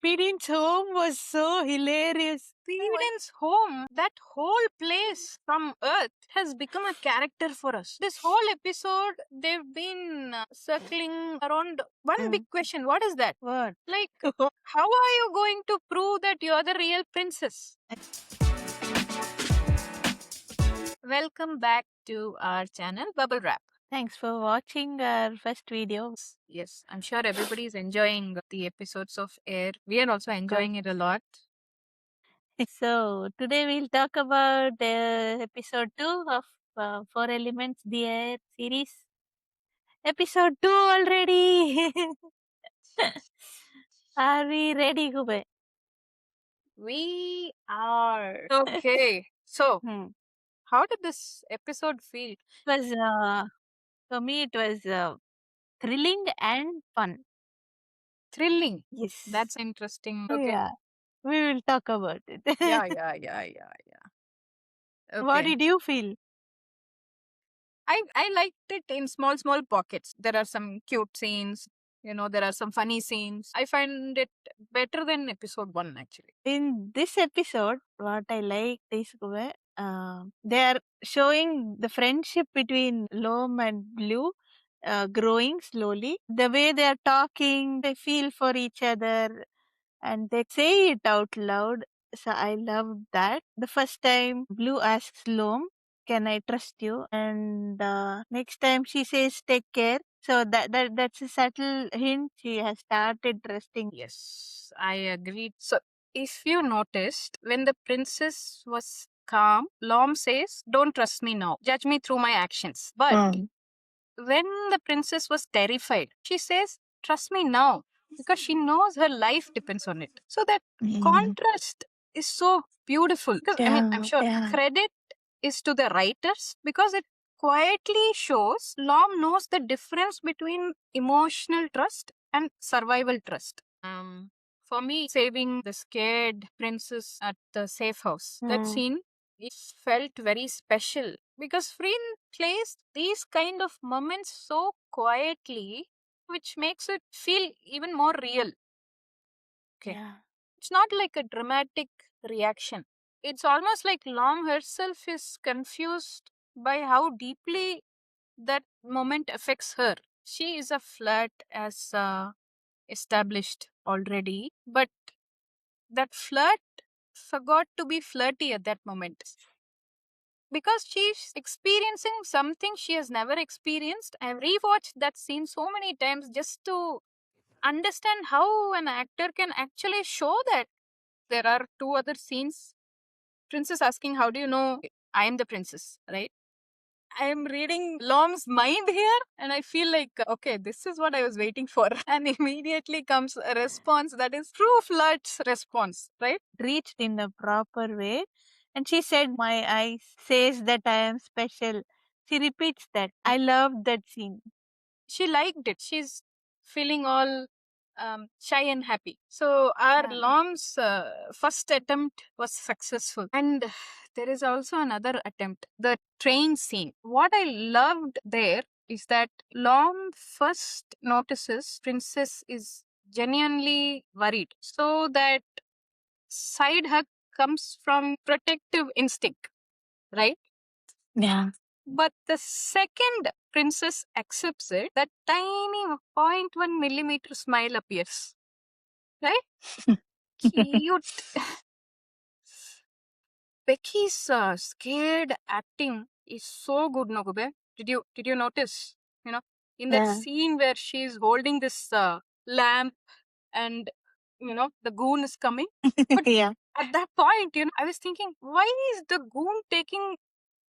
Pirin's home was so hilarious. Sweden's home, that whole place from Earth, has become a character for us. This whole episode, they've been circling around one big question. What is that? What? Like, how are you going to prove that you're the real princess? Welcome back to our channel, Bubblewrap. Thanks for watching our first video. Yes, I'm sure everybody is enjoying the episodes of Air. We are also enjoying it a lot. So today we'll talk about episode 2 of Four Elements the Air series. Episode 2 already. Are we ready, Hube? We are. Okay. So, how did this episode feel? It was, for me, it was thrilling and fun. Thrilling. Yes. That's interesting. Okay. Yeah. We will talk about it. Yeah. Okay. What did you feel? I liked it in small pockets. There are some cute scenes, there are some funny scenes. I find it better than episode 1 actually. In this episode, what I like is they are showing the friendship between Lom and Blew growing slowly. The way they are talking, they feel for each other and they say it out loud. So I love that. The first time Blue asks Lom, "Can I trust you?" And next time she says, "Take care." So that's a subtle hint she has started trusting. Yes, I agreed. So, if you noticed, when the princess was calm, Lom says, "Don't trust me now. Judge me through my actions." But when the princess was terrified, she says, "Trust me now," because she knows her life depends on it. So that contrast is so beautiful. Because I'm sure credit is to the writers because it quietly shows Lom knows the difference between emotional trust and survival trust. For me, saving the scared princess at the safe house, that scene, it felt very special because Freen plays these kind of moments so quietly, which makes it feel even more real. Okay. Yeah. It's not like a dramatic reaction. It's almost like Lom herself is confused by how deeply that moment affects her. She is a flirt as established already, but that flirt forgot to be flirty at that moment because she's experiencing something she has never experienced. I've rewatched that scene so many times just to understand how an actor can actually show that. There are two other scenes. Princess asking, "How do you know I am the princess?" Right? I am reading Lom's mind here and I feel like, okay, this is what I was waiting for. And immediately comes a response that is true flirt's response, right? Reached in a proper way. And she said, "My eyes says that I am special." She repeats that. I loved that scene. She liked it. She's feeling all shy and happy. So our Lom's first attempt was successful. And there is also another attempt, the train scene. What I loved there is that Lom first notices Princess is genuinely worried. So that side hug comes from protective instinct, right? Yeah. But the second Princess accepts it, that tiny 0.1 millimeter smile appears. Right? Cute. Becky's scared acting is so good, no, Gube? Did you notice? In that scene where she's holding this lamp and the goon is coming. But at that point, I was thinking, why is the goon taking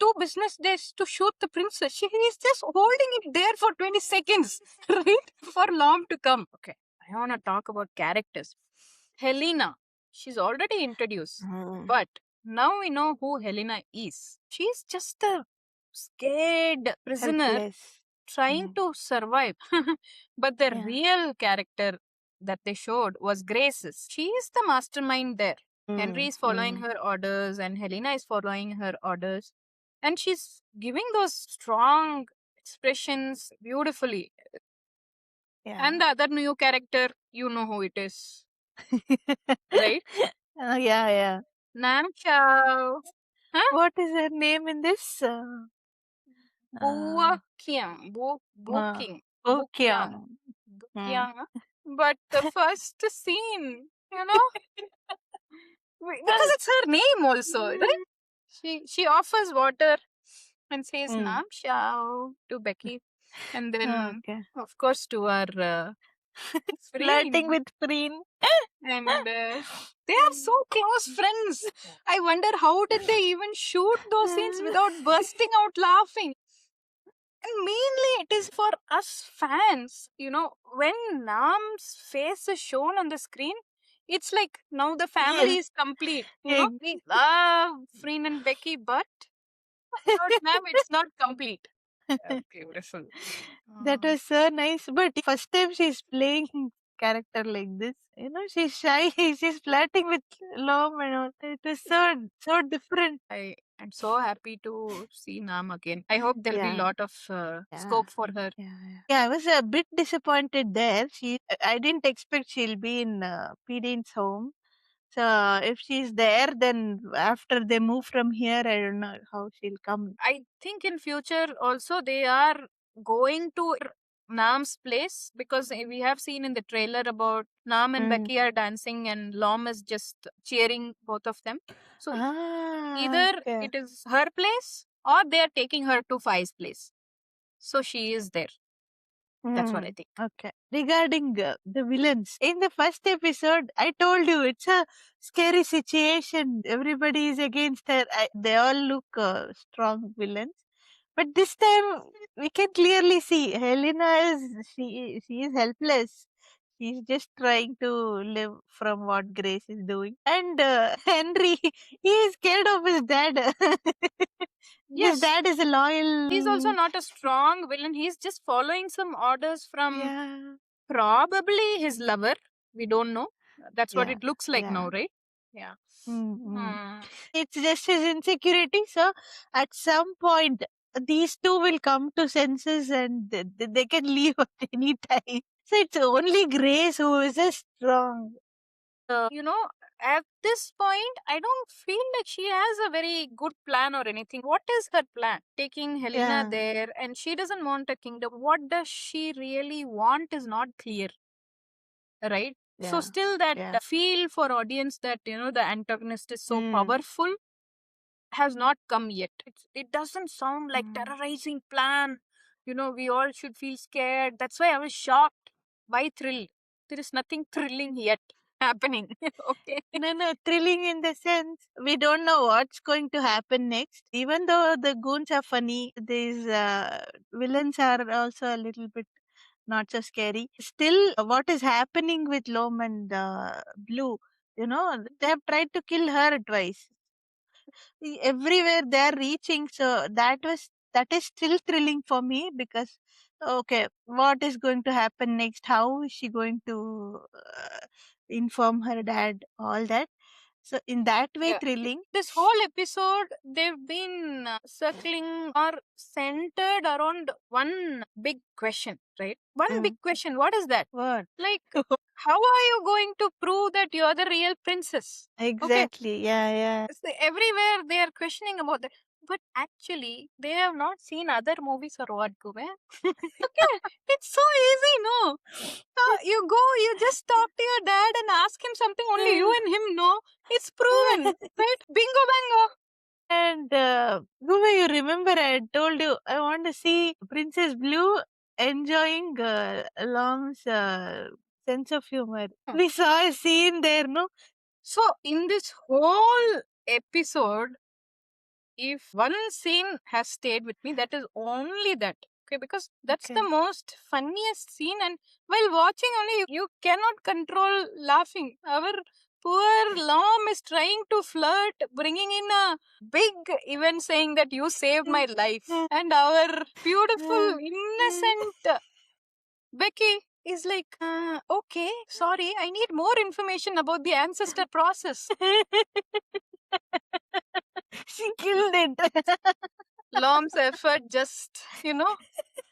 2 business days to shoot the princess? She is just holding it there for 20 seconds, right? For Lom to come. Okay, I want to talk about characters. Helena, she's already introduced, but now we know who Helena is. She's just a scared prisoner Helpless. trying to survive. But the real character that they showed was Grace's. She is the mastermind there. Henry is following her orders and Helena is following her orders. And she's giving those strong expressions beautifully. And the other new character, you know who it is. right? Yeah, yeah. Nam Chao. Huh? What is her name in this? Bua Uh, Kiang. uh, King. Bukyang. Okyang. Hmm. Bukyang. But the first scene, because it's her name also, right? She offers water and says Hmm. Nam Shao to Becky, and then Okay. of course to our Flirting Freen, with Freen. and they are so close friends. I wonder how did they even shoot those scenes without bursting out laughing. And mainly it is for us fans, when Nam's face is shown on the screen, it's like now the family Yes. is complete. Ex- We love Freen and Becky, but without Nam, it's not complete. Beautiful. That was so nice. But first time she's playing character like this. She's shy. She's flirting with Lom and all. It was so different. I am so happy to see Nam again. I hope there'll be a Yeah. lot of scope for her. Yeah, I was a bit disappointed there. I didn't expect she'll be in P. Dean's home. So if she's there, then after they move from here, I don't know how she'll come. I think in future also they are going to Nam's place, because we have seen in the trailer about Nam and Becky are dancing and Lom is just cheering both of them. So either Okay. it is her place or they are taking her to Fai's place. So she is there. That's what I think. Okay. Regarding the villains, in the first episode, I told you it's a scary situation. Everybody is against her. They all look strong villains. But this time, we can clearly see Helena she is helpless. She's just trying to live from what Grace is doing. And Henry, he is scared of his dad. His Yes, dad is a loyal. he's also not a strong villain. He's just following some orders from Yeah. probably his lover. We don't know. That's what Yeah. it looks like Yeah. now, right? Yeah. Hmm. It's just his insecurity. So at some point, these two will come to senses and they can leave at any time. So it's only Grace who is a strong. At this point, I don't feel like she has a very good plan or anything. What is her plan? Taking Helena Yeah. there, and she doesn't want a kingdom. What does she really want is not clear, right? So Yeah. still that Yeah. feel for audience that the antagonist is so Mm. powerful has not come yet. It doesn't sound like terrorizing plan. We all should feel scared. That's why I was shocked. Why thrilled? There is nothing thrilling yet happening. Okay. No, thrilling in the sense we don't know what's going to happen next. Even though the goons are funny, these villains are also a little bit not so scary. Still, what is happening with Lom and Blue? They have tried to kill her twice. Everywhere they are reaching, so that is still thrilling for me because okay, what is going to happen next? How is she going to inform her dad? All that. So in that way, Yeah. thrilling. This whole episode, they've been circling or centered around one big question, right? One big question. What is that? What? Like, how are you going to prove that you're the real princess? Okay. Exactly. Yeah, yeah. So everywhere they are questioning about that. But actually, they have not seen other movies or what, Kume. Okay, it's so easy, no? You just talk to your dad and ask him something only you and him know. It's proven, right? Bingo bango. And Gume, you remember I told you I want to see Princess Blue enjoying Long's sense of humor. We saw a scene there, no? So, in this whole episode, if one scene has stayed with me, that is only that. Okay, because that's the Okay. most funniest scene, and while watching only, you cannot control laughing. Our poor Lom is trying to flirt, bringing in a big event saying that you saved my life, and our beautiful, innocent Becky is like, okay, sorry, I need more information about the ancestor process. She killed it. Lom's effort just,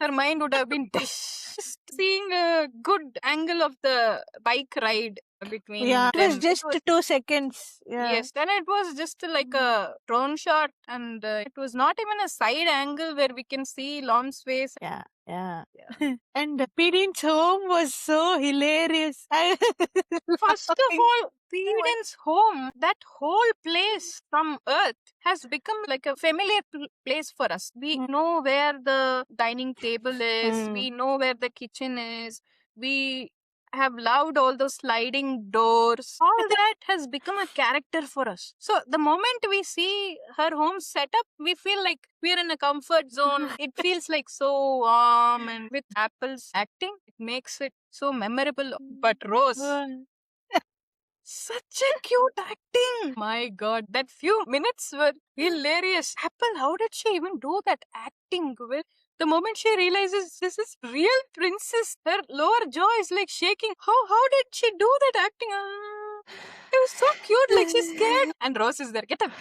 her mind would have been just seeing a good angle of the bike ride. between Yeah, it was them. It just was 2 seconds. Yeah. yes, then it was just like a drone shot, and it was not even a side angle where we can see Lom's face. Yeah, yeah. Yeah. And Pidin's home was so hilarious. I First of all, Peden's home, that whole place from Earth has become like a familiar place for us. We know where the dining table is, we know where the kitchen is, we have loved all those sliding doors. All that has become a character for us. So the moment we see her home setup, we feel like we're in a comfort zone. It feels like so warm, and with Apple's acting, it makes it so memorable. But Rose, such a cute acting. My god, that few minutes were hilarious. Apple, how did she even do that acting? Well, the moment she realizes this is real princess, her lower jaw is like shaking. How did she do that acting? It was so cute, like she's scared. And Rose is there. Get up,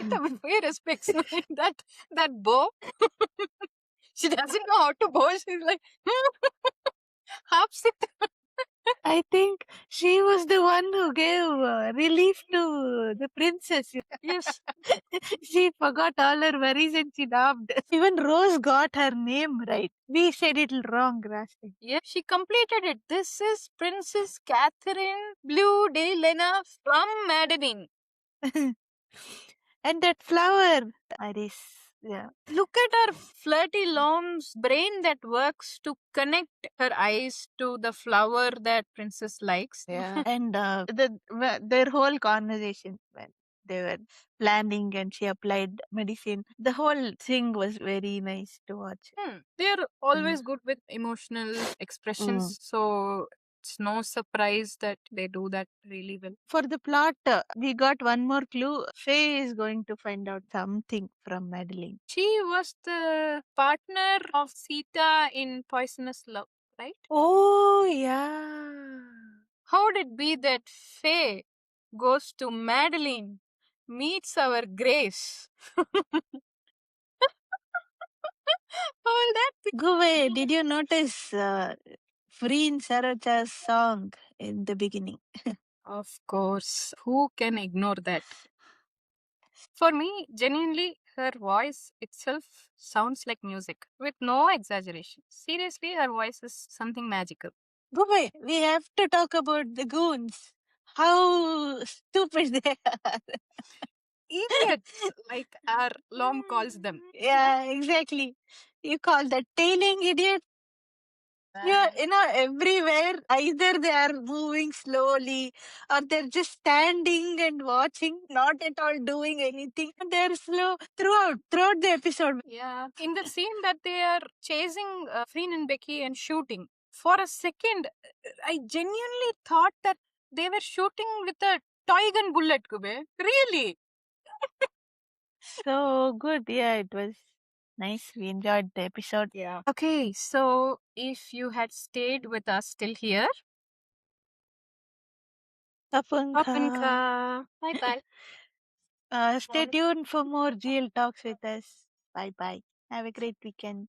pay respects. that bow. She doesn't know how to bow. She's like half sit. I think she was the one who gave relief to the princess. Yes. She forgot all her worries and she laughed. Even Rose got her name right. We said it wrong last time. Yeah, she completed it. This is Princess Catherine Blue de Lena from Madeline. And that flower, Iris. Yeah. Look at her flirty Lom's brain that works to connect her eyes to the flower that Princess likes. Yeah. And their whole conversation when they were planning and she applied medicine, the whole thing was very nice to watch. They're always good with emotional expressions, so it's no surprise that they do that really well. For the plot, we got one more clue. Faye is going to find out something from Madeline. She was the partner of Sita in Poisonous Love, right? Oh, yeah. How did it be that Faye goes to Madeline, meets our Grace? How will that be? Guve, did you notice Freen Sarocha's song in the beginning? Of course, who can ignore that? For me, genuinely, her voice itself sounds like music with no exaggeration. Seriously, her voice is something magical. Guve, we have to talk about the goons. How stupid they are. Idiots, like our Lom calls them. Yeah, exactly. You call that tailing idiot? Yeah, everywhere, either they are moving slowly or they're just standing and watching, not at all doing anything. They're slow throughout the episode. Yeah, in the scene that they are chasing Freen and Becky and shooting, for a second, I genuinely thought that they were shooting with a toy gun bullet, Kube. Really? So good. Yeah, it was nice. We enjoyed the episode. Yeah. Okay, so if you had stayed with us till here, Tapunka. Papanka. Bye bye. Stay tuned for more GL talks with us. Bye bye. Have a great weekend.